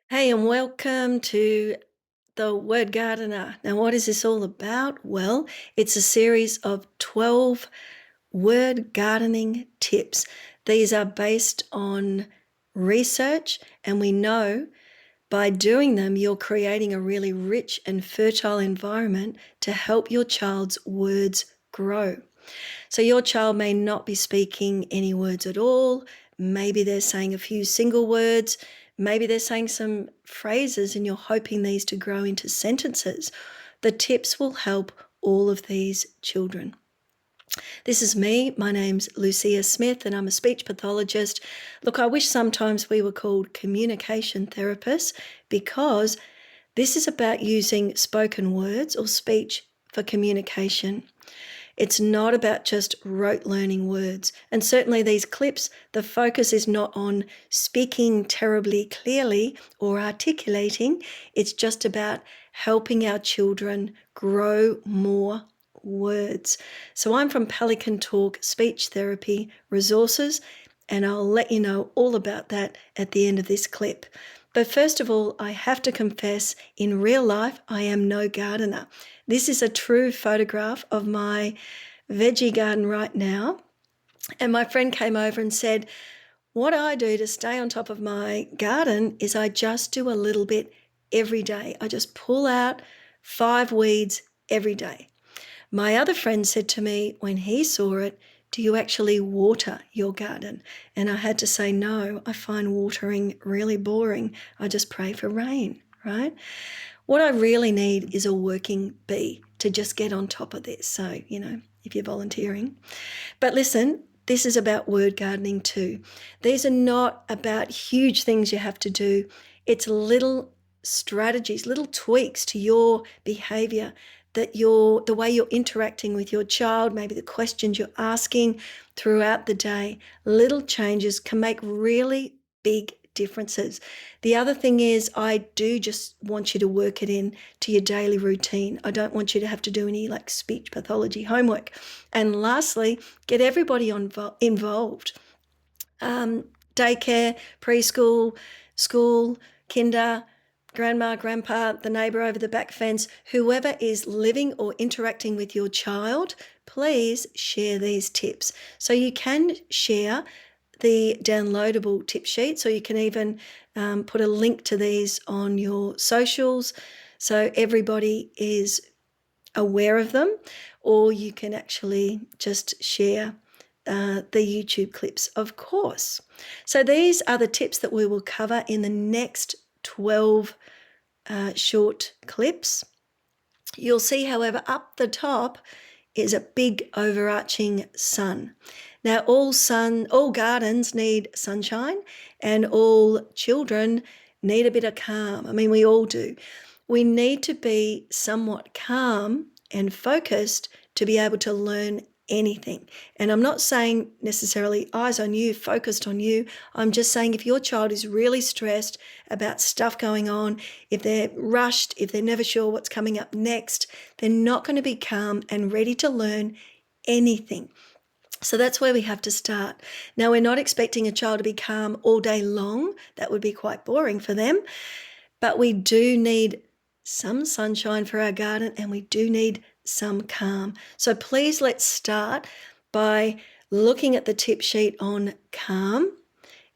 Hey, and welcome to the Word Gardener. Now, what is this all about? Well, it's a series of 12 word gardening tips. These are based on research, and we know by doing them, you're creating a really rich and fertile environment to help your child's words grow. So, your child may not be speaking any words at all. Maybe they're saying a few single words. Maybe they're saying some phrases and you're hoping these to grow into sentences. The tips will help all of these children. This is me. My name's Lucia Smith and I'm a speech pathologist. Look, I wish sometimes we were called communication therapists because this is about using spoken words or speech for communication. It's not about just rote learning words. And certainly these clips, the focus is not on speaking terribly clearly or articulating. It's just about helping our children grow more words. So I'm from Pelican Talk Speech Therapy Resources, and I'll let you know all about that at the end of this clip. But first of all, I have to confess, in real life, I am no gardener. This is a true photograph of my veggie garden right now. And my friend came over and said, what I do to stay on top of my garden is I just do a little bit every day. I just pull out 5 weeds every day. My other friend said to me when he saw it, do you actually water your garden? And I had to say, no, I find watering really boring. I just pray for rain, right? What I really need is a working bee to just get on top of this. So, if you're volunteering. But listen, this is about word gardening too. These are not about huge things you have to do. It's little strategies, little tweaks to your behavior, the way you're interacting with your child, maybe the questions you're asking throughout the day. Little changes can make really big differences. The other thing is I do just want you to work it in to your daily routine. I don't want you to have to do any like speech pathology homework. And lastly, get everybody involved. Daycare, preschool, school, kinder, grandma, grandpa, the neighbour over the back fence, whoever is living or interacting with your child, please share these tips. So you can share the downloadable tip sheet, so you can even put a link to these on your socials so everybody is aware of them, or you can actually just share the YouTube clips, of course. So these are the tips that we will cover in the next 12 short clips. You'll see, however, up the top is a big overarching sun. Now, all gardens need sunshine, and all children need a bit of calm. I mean, we all do. We need to be somewhat calm and focused to be able to learn anything. And I'm not saying necessarily eyes on you, focused on you. I'm just saying if your child is really stressed about stuff going on, if they're rushed, if they're never sure what's coming up next, they're not going to be calm and ready to learn anything. So that's where we have to start. Now, we're not expecting a child to be calm all day long. That would be quite boring for them. But we do need some sunshine for our garden, and we do need some calm. So please, let's start by looking at the tip sheet on calm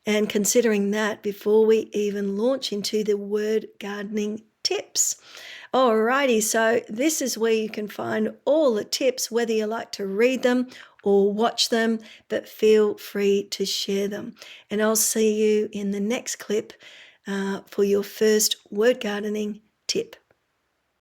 and considering that before we even launch into the word gardening tips. Alrighty, so this is where you can find all the tips, whether you like to read them or watch them, but feel free to share them. And I'll see you in the next clip for your first word gardening tip.